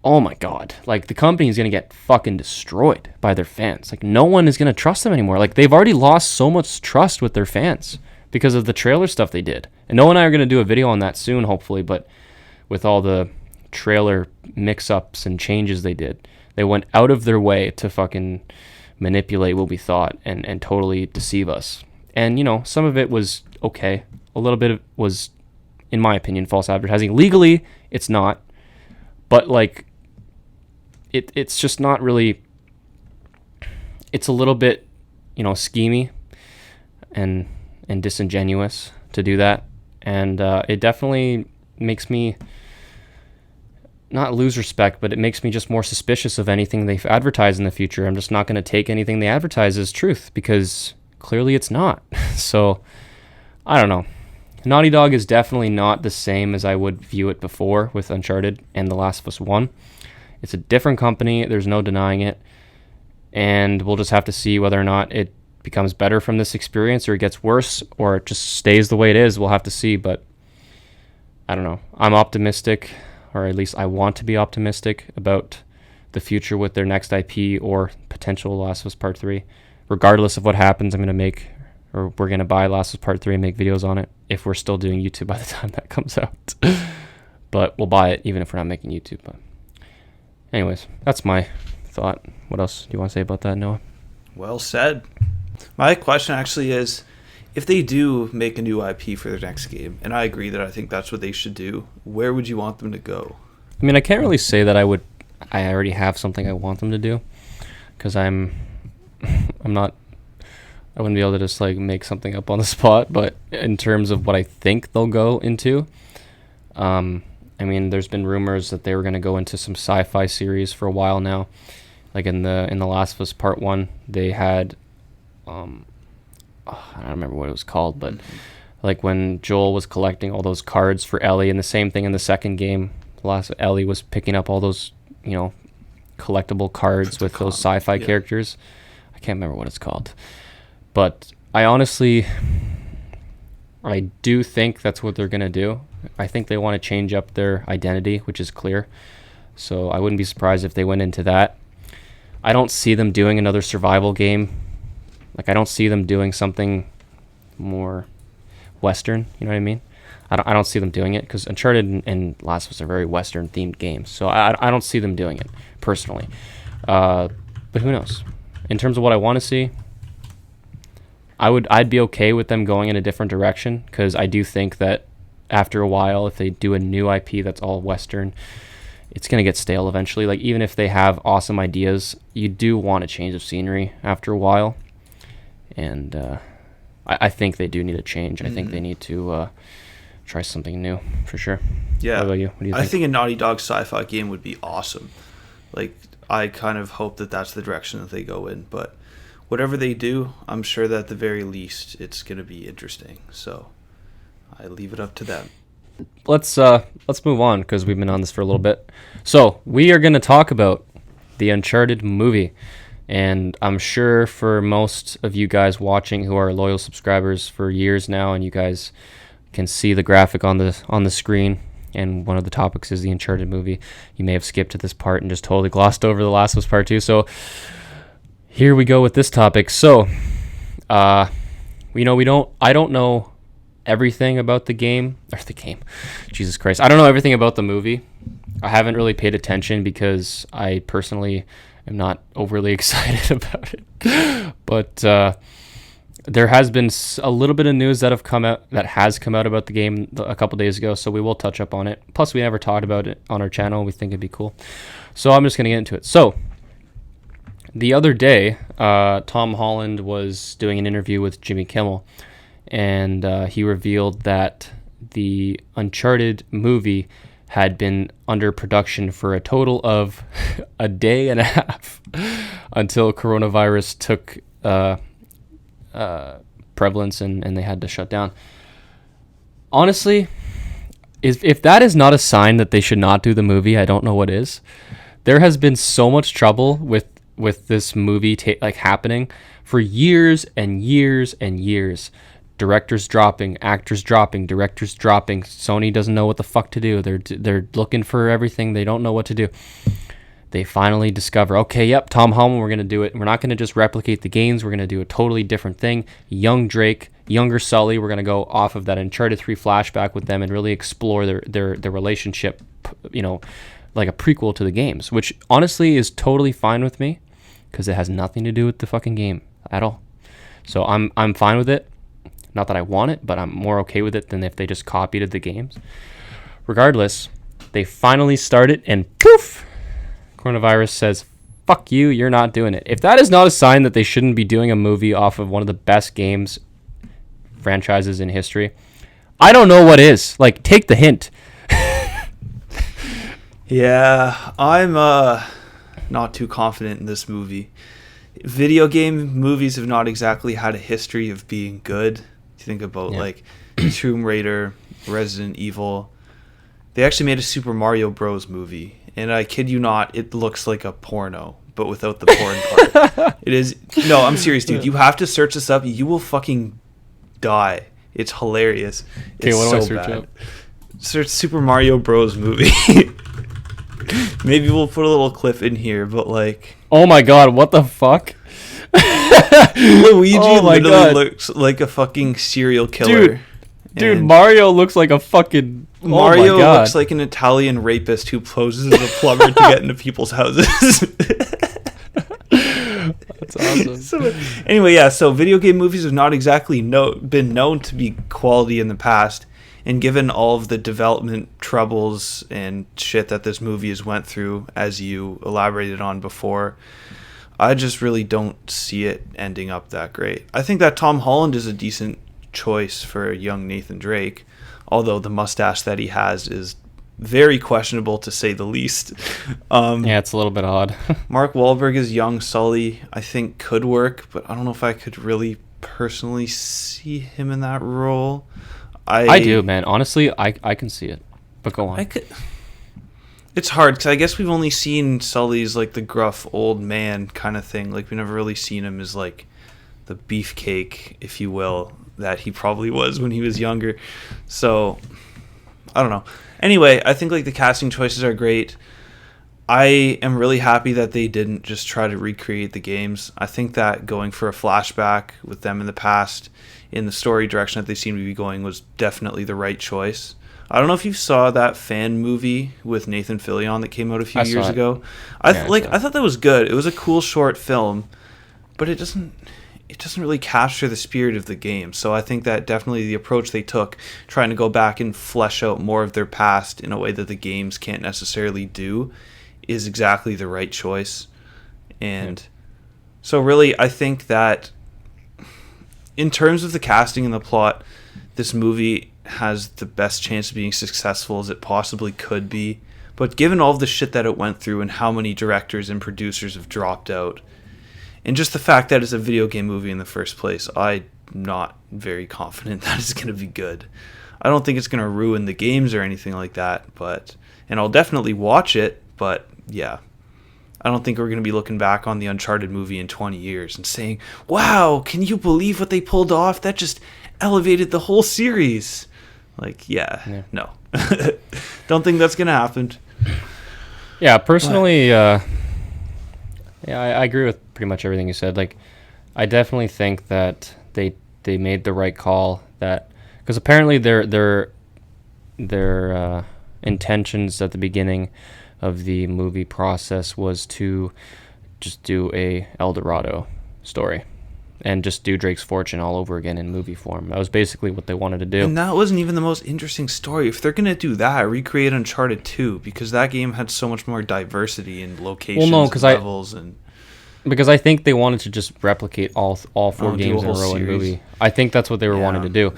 Oh my God, like the company is going to get fucking destroyed by their fans. Like, no one is going to trust them anymore. Like, they've already lost so much trust with their fans because of the trailer stuff they did. And Noah and I are going to do a video on that soon, hopefully, but with all the trailer mix-ups and changes they did, they went out of their way to fucking manipulate what we thought and totally deceive us. And, some of it was okay. A little bit of was, in my opinion, false advertising. Legally, it's not. But, like, it's just not really... It's a little bit, schemy and disingenuous to do that. And it definitely makes me not lose respect, but it makes me just more suspicious of anything they've advertised in the future. I'm just not going to take anything they advertise as truth, because clearly it's not. So, I don't know. Naughty Dog is definitely not the same as I would view it before with Uncharted and The Last of Us 1. It's a different company. There's no denying it. And we'll just have to see whether or not it becomes better from this experience, or it gets worse, or it just stays the way it is. We'll have to see, but I don't know. I'm optimistic, or at least I want to be optimistic about the future with their next IP or potential Last of Us Part 3. Regardless of what happens, we're going to buy Last of Us Part 3 and make videos on it, if we're still doing YouTube by the time that comes out. But we'll buy it even if we're not making YouTube. But anyways, that's my thought. What else do you want to say about that, Noah? Well said. My question actually is, if they do make a new IP for their next game, and I agree that I think that's what they should do, where would you want them to go? I mean, I can't really say that I already have something I want them to do, because I wouldn't be able to just like make something up on the spot. But in terms of what I think they'll go into, I mean, there's been rumors that they were going to go into some sci-fi series for a while now. Like in the Last of Us Part 1, they had I don't remember what it was called, but like when Joel was collecting all those cards for Ellie, and the same thing in the second game. Last Ellie was picking up all those, collectible cards with those sci-fi characters. I can't remember what it's called, but I do think that's what they're gonna do. I think they want to change up their identity, which is clear. So I wouldn't be surprised if they went into that. I don't see them doing another survival game. Like, I don't see them doing something more Western. You know what I mean? I don't see them doing it, because Uncharted and Last of Us are very Western themed games. So I don't see them doing it personally. But who knows? In terms of what I want to see, I'd be okay with them going in a different direction, because I do think that after a while, if they do a new IP that's all Western, it's going to get stale eventually. Like, even if they have awesome ideas, you do want a change of scenery after a while. And I think they do need a change. I think they need to try something new, for sure. Yeah. What about you? What do you think? I think a Naughty Dog sci-fi game would be awesome. Like, I kind of hope that that's the direction that they go in. But whatever they do, I'm sure that at the very least, it's going to be interesting. So I leave it up to them. Let's move on, because we've been on this for a little bit. So we are going to talk about the Uncharted movie, and I'm sure for most of you guys watching who are loyal subscribers for years now, and you guys can see the graphic on the screen, and one of the topics is the Uncharted movie, you may have skipped to this part and just totally glossed over The Last of Us Part 2. So here we go with this topic. So I don't know everything about the game. Jesus Christ. I don't know everything about the movie. I haven't really paid attention because I personally am not overly excited about it. But there has been a little bit of news that has come out about the game a couple days ago, so we will touch up on it. Plus, we never talked about it on our channel. We think it'd be cool. So I'm just going to get into it. So the other day, Tom Holland was doing an interview with Jimmy Kimmel, and he revealed that the Uncharted movie had been under production for a total of a day and a half until coronavirus took prevalence and they had to shut down. Honestly, if that is not a sign that they should not do the movie, I don't know what is. There has been so much trouble with this movie happening for years and years and years. Directors dropping, actors dropping, directors dropping. Sony doesn't know what the fuck to do. They're looking for everything. They don't know what to do. They finally discover, okay, yep, Tom Holland, we're going to do it. We're not going to just replicate the games. We're going to do a totally different thing. Young Drake, younger Sully. We're going to go off of that Uncharted 3 flashback with them and really explore their relationship, like a prequel to the games, which honestly is totally fine with me, because it has nothing to do with the fucking game at all. So I'm fine with it. Not that I want it, but I'm more okay with it than if they just copied the games. Regardless, they finally started, and poof, coronavirus says, fuck you, you're not doing it. If that is not a sign that they shouldn't be doing a movie off of one of the best games franchises in history, I don't know what is. Like, take the hint. Yeah, I'm not too confident in this movie. Video game movies have not exactly had a history of being good. You think about like Tomb Raider, Resident Evil. They actually made a Super Mario Bros. Movie, and I kid you not, it looks like a porno, but without the porn part. It is. No, I'm serious, dude. You have to search this up. You will fucking die. It's hilarious. Okay, what do I search up? Search Super Mario Bros. Movie. Maybe we'll put a little clip in here, but like... Oh my god, what the fuck? Luigi literally looks like a fucking serial killer. Dude, Mario looks like a fucking... Mario looks like an Italian rapist who poses as a plumber to get into people's houses. That's awesome. Anyway, yeah, so video game movies have not exactly been known to be quality in the past. And given all of the development troubles and shit that this movie has went through, as you elaborated on before, I just really don't see it ending up that great. I think that Tom Holland is a decent choice for young Nathan Drake, although the mustache that he has is very questionable, to say the least. Yeah, it's a little bit odd. Mark Wahlberg as young Sully, I think, could work, but I don't know if I could really personally see him in that role. I do, man. Honestly, I can see it. But go on. I could. It's hard because I guess we've only seen Sully's like the gruff old man kind of thing. Like we never really seen him as like the beefcake, if you will, that he probably was when he was younger. So I don't know. Anyway, I think like the casting choices are great. I am really happy that they didn't just try to recreate the games. I think that going for a flashback with them in the past in the story direction that they seem to be going was definitely the right choice. I don't know if you saw that fan movie with Nathan Fillion that came out a few years ago. I thought that was good. It was a cool short film, but it doesn't really capture the spirit of the game. So I think that definitely the approach they took, trying to go back and flesh out more of their past in a way that the games can't necessarily do, is exactly the right choice. And so really, I think that in terms of the casting and the plot, this movie has the best chance of being successful as it possibly could be. But given all of the shit that it went through and how many directors and producers have dropped out, and just the fact that it's a video game movie in the first place, I'm not very confident that it's going to be good. I don't think it's going to ruin the games or anything like that, and I'll definitely watch it, but yeah. I don't think we're going to be looking back on the Uncharted movie in 20 years and saying, wow, can you believe what they pulled off? That just elevated the whole series. Like, yeah. No. Don't think that's going to happen. Yeah, personally, I agree with pretty much everything you said. Like, I definitely think that they made the right call, that because apparently their intentions at the beginning of the movie process was to just do a El Dorado story and just do Drake's Fortune all over again in movie form. That was basically what they wanted to do. And that wasn't even the most interesting story. If they're going to do that, recreate Uncharted 2, because that game had so much more diversity in locations and levels. Because I think they wanted to just replicate all four games in a row in movie. I think that's what they were wanting to do.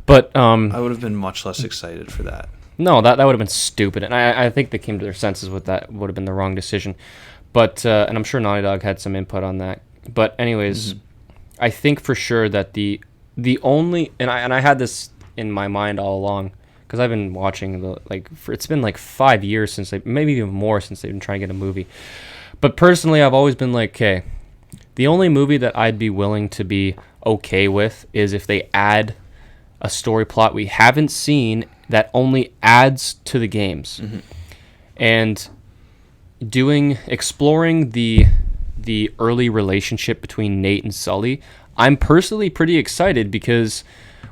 But I would have been much less excited for that. No, that would have been stupid. And I think they came to their senses with that. Would have been the wrong decision. But and I'm sure Naughty Dog had some input on that. But anyways, I think for sure that the only, and I had this in my mind all along, because I've been watching it's been like 5 years since maybe even more since they've been trying to get a movie. But personally, I've always been like, okay, the only movie that I'd be willing to be okay with is if they add a story plot we haven't seen that only adds to the games. And exploring the early relationship between Nate and Sully, I'm personally pretty excited because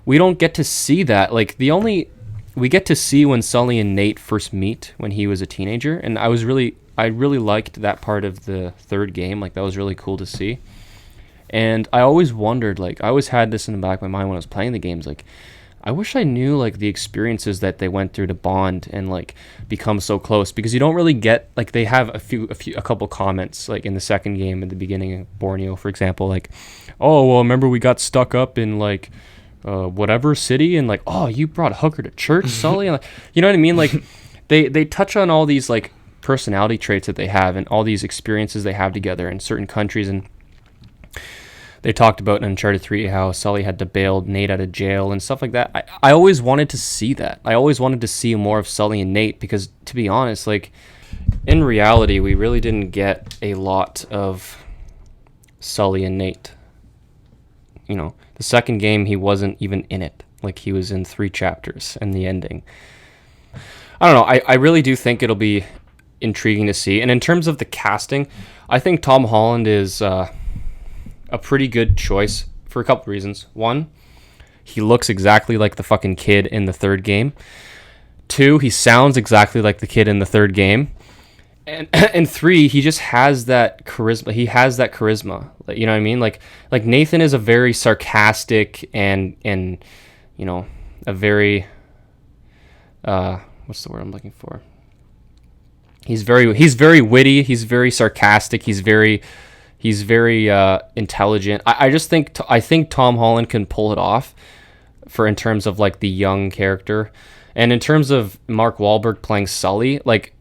we don't get to see that. Like we get to see when Sully and Nate first meet when he was a teenager, and I really liked that part of the third game. Like that was really cool to see. And I always wondered, like I always had this in the back of my mind when I was playing the games, like I wish I knew like the experiences that they went through to bond and like become so close, because you don't really get, like they have a couple comments like in the second game at the beginning of Borneo, for example, like, oh well, remember we got stuck up in like whatever city, and like, oh, you brought a hooker to church, Sully, and, like, you know what I mean? Like they touch on all these like personality traits that they have and all these experiences they have together in certain countries. And they talked about in Uncharted 3 how Sully had to bail Nate out of jail and stuff like that. I always wanted to see that. I always wanted to see more of Sully and Nate, because to be honest, like in reality, we really didn't get a lot of Sully and Nate. You know, the second game, he wasn't even in it. Like he was in 3 chapters and the ending. I don't know. I really do think it'll be intriguing to see. And in terms of the casting, I think Tom Holland is a pretty good choice for a couple reasons. One, he looks exactly like the fucking kid in the third game. 2, he sounds exactly like the kid in the third game. And 3, he just has that charisma. He has that charisma. You know what I mean? Like Nathan is a very sarcastic and you know, a very what's the word I'm looking for? He's very witty. He's very sarcastic. He's very intelligent. I think Tom Holland can pull it off in terms of like the young character, and in terms of Mark Wahlberg playing Sully, like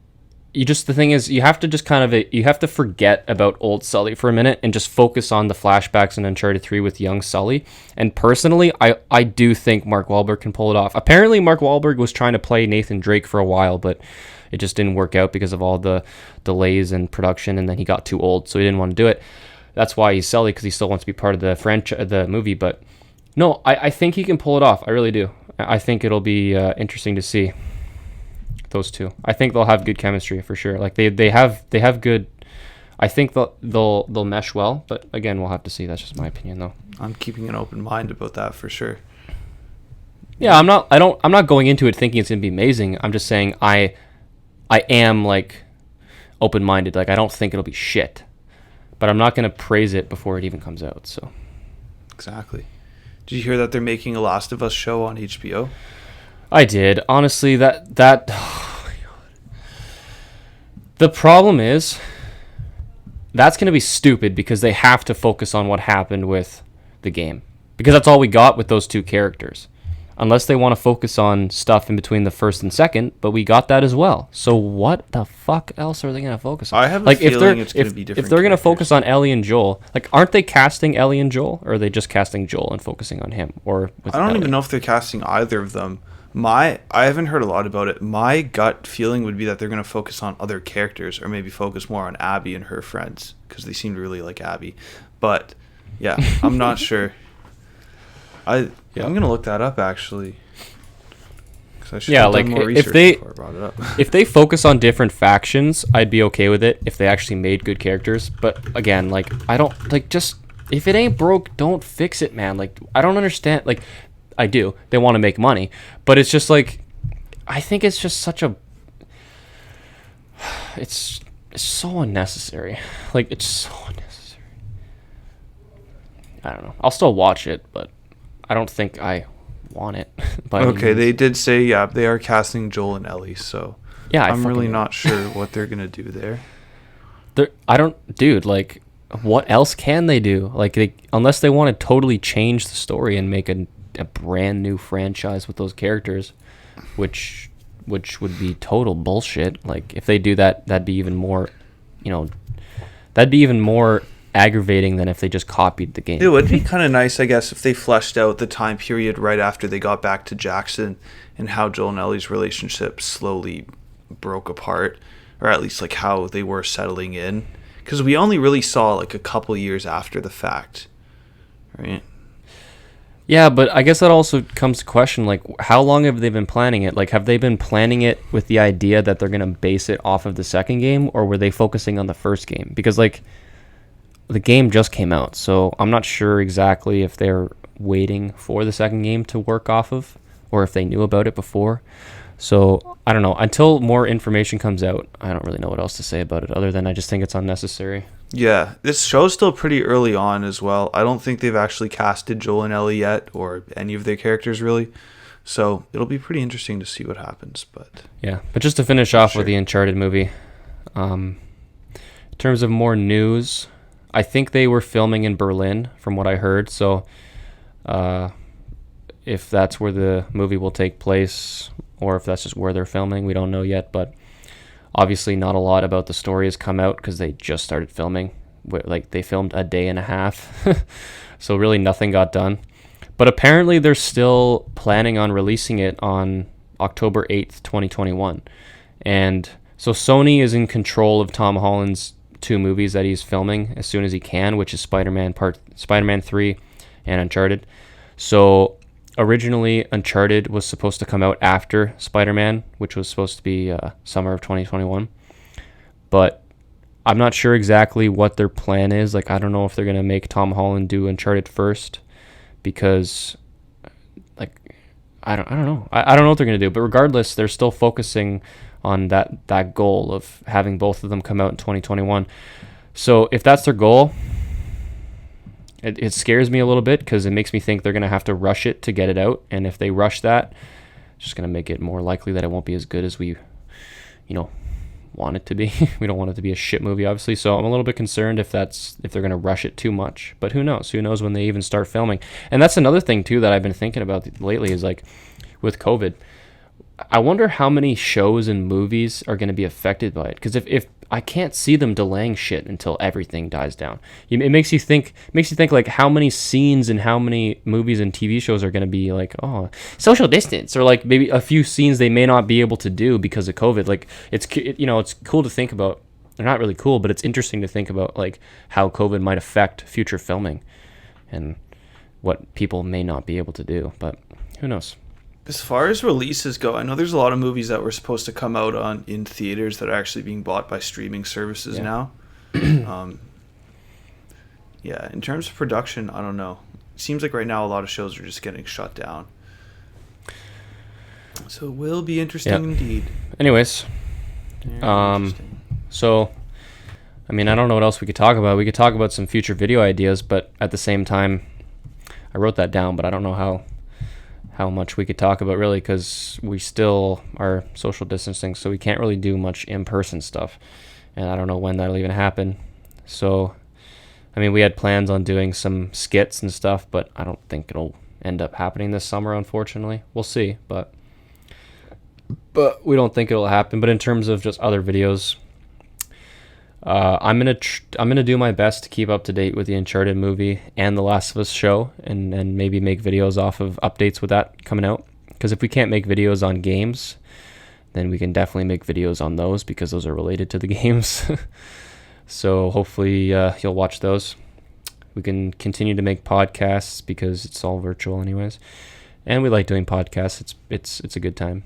the thing is, you have to just kind of, you have to forget about old Sully for a minute and just focus on the flashbacks in Uncharted 3 with young Sully. And personally, I do think Mark Wahlberg can pull it off. Apparently Mark Wahlberg was trying to play Nathan Drake for a while, but it just didn't work out because of all the delays in production, and then he got too old, so he didn't want to do it. That's why he's Sully, because he still wants to be part of the movie. But no, I think he can pull it off. I really do. I think it'll be interesting to see those two. I think they'll have good chemistry for sure. Like they have good. I think they'll mesh well. But again, we'll have to see. That's just my opinion, though. I'm keeping an open mind about that for sure. Yeah, I'm not going into it thinking it's gonna be amazing. I'm just saying I am like open-minded. Like I don't think it'll be shit, but I'm not gonna praise it before it even comes out. So exactly. Did you hear that they're making a Last of Us show on HBO? I did. Honestly, that oh my God. The problem is that's going to be stupid because they have to focus on what happened with the game. Because that's all we got with those two characters. Unless they want to focus on stuff in between the first and second, but we got that as well. So what the fuck else are they going to focus on? I have a feeling it's going to be different. If they're going to focus on Ellie and Joel, like aren't they casting Ellie and Joel, or are they just casting Joel and focusing on him? Or with I don't Ellie? even know if they're casting either of them. I haven't heard a lot about it. My gut feeling would be that they're going to focus on other characters, or maybe focus more on Abby and her friends, because they seem to really like Abby. But yeah, I'm not sure. I'm going to look that up actually. I should have done more research before I brought it up. If they focus on different factions, I'd be okay with it if they actually made good characters. But again, like I don't like, just if it ain't broke, don't fix it, man. Like I don't understand. Like I do. They want to make money, but it's just like I think it's just such a it's so unnecessary. Like it's so unnecessary. I don't know. I'll still watch it, but I don't think I want it. Okay, they did say they are casting Joel and Ellie, so yeah, I'm really not sure what they're gonna do there. Dude, like what else can they do? Like unless they want to totally change the story and make a brand new franchise with those characters, which would be total bullshit. Like if they do that, that'd be even more, aggravating than if they just copied the game. It would be kind of nice, I guess, if they fleshed out the time period right after they got back to Jackson and how Joel and Ellie's relationship slowly broke apart, or at least like how they were settling in, because we only really saw like a couple years after the fact, right? Yeah, but I guess that also comes to question, like, how long have they been planning it? Like, have they been planning it with the idea that they're going to base it off of the second game, or were they focusing on the first game? Because, like, the game just came out, so I'm not sure exactly if they're waiting for the second game to work off of, or if they knew about it before. So, I don't know. Until more information comes out, I don't really know what else to say about it, other than I just think it's unnecessary. Yeah, this show's still pretty early on as well. I don't think they've actually casted Joel and Ellie yet, or any of their characters really. So it'll be pretty interesting to see what happens. But yeah, but just to finish off with the Uncharted movie, in terms of more news, I think they were filming in Berlin, from what I heard. So if that's where the movie will take place, or if that's just where they're filming, we don't know yet. But obviously not a lot about the story has come out because they just started filming. Like they filmed a day and a half. So really nothing got done. But apparently they're still planning on releasing it on October 8th, 2021. And so Sony is in control of Tom Holland's two movies that he's filming as soon as he can, which is Spider-Man 3 and Uncharted. So originally, Uncharted was supposed to come out after Spider-Man, which was supposed to be summer of 2021. But I'm not sure exactly what their plan is. Like, I don't know if they're going to make Tom Holland do Uncharted first, because, like, I don't know. I don't know what they're going to do. But regardless, they're still focusing on that goal of having both of them come out in 2021. So if that's their goal, it scares me a little bit, because it makes me think they're going to have to rush it to get it out. And if they rush that, it's just going to make it more likely that it won't be as good as we, want it to be. We don't want it to be a shit movie, obviously. So I'm a little bit concerned if they're going to rush it too much. But who knows? Who knows when they even start filming? And that's another thing, too, that I've been thinking about lately is, like, with COVID, I wonder how many shows and movies are going to be affected by it. Because if I can't see them delaying shit until everything dies down. It makes you think. Like how many scenes and how many movies and TV shows are going to be like, oh, social distance, or like maybe a few scenes they may not be able to do because of COVID. Like it's cool to think about. They're not really cool, but it's interesting to think about like how COVID might affect future filming and what people may not be able to do. But who knows? As far as releases go, I know there's a lot of movies that were supposed to come out in theaters that are actually being bought by streaming services now. Yeah, in terms of production, I don't know. It seems like right now a lot of shows are just getting shut down. So it will be interesting indeed. Anyways, so, I mean, I don't know what else we could talk about. We could talk about some future video ideas, but at the same time, I wrote that down, but I don't know how much we could talk about really, because we still are social distancing, so we can't really do much in-person stuff, and I don't know when that'll even happen. So, I mean, we had plans on doing some skits and stuff, but I don't think it'll end up happening this summer, unfortunately. We'll see, but we don't think it'll happen. But in terms of just other videos, I'm gonna do my best to keep up to date with the Uncharted movie and the Last of Us show, and maybe make videos off of updates with that coming out. Because if we can't make videos on games, then we can definitely make videos on those, because those are related to the games. So hopefully you'll watch those. We can continue to make podcasts because it's all virtual anyways, and we like doing podcasts. It's a good time.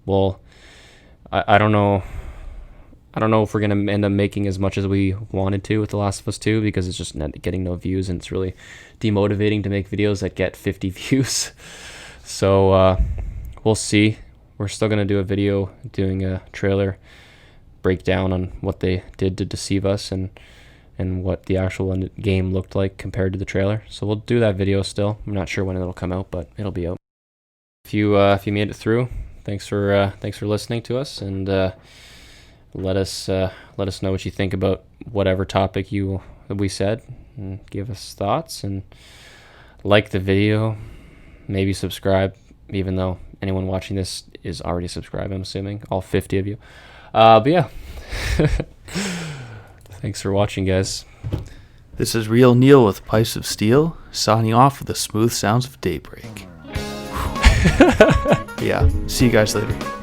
Well, I don't know. I don't know if we're going to end up making as much as we wanted to with The Last of Us 2, because it's just not getting no views, and it's really demotivating to make videos that get 50 views. So we'll see. We're still going to do a video doing a trailer breakdown on what they did to deceive us and what the actual game looked like compared to the trailer. So we'll do that video still. I'm not sure when it'll come out, but it'll be out. If you made it through, thanks for listening to us, and let us know what you think about whatever topic we said, and give us thoughts, and like the video, maybe subscribe, even though anyone watching this is already subscribed, I'm assuming, all 50 of you. But yeah, thanks for watching, guys. This is Real Neil with Pipes of Steel, signing off with the smooth sounds of daybreak. Yeah, see you guys later.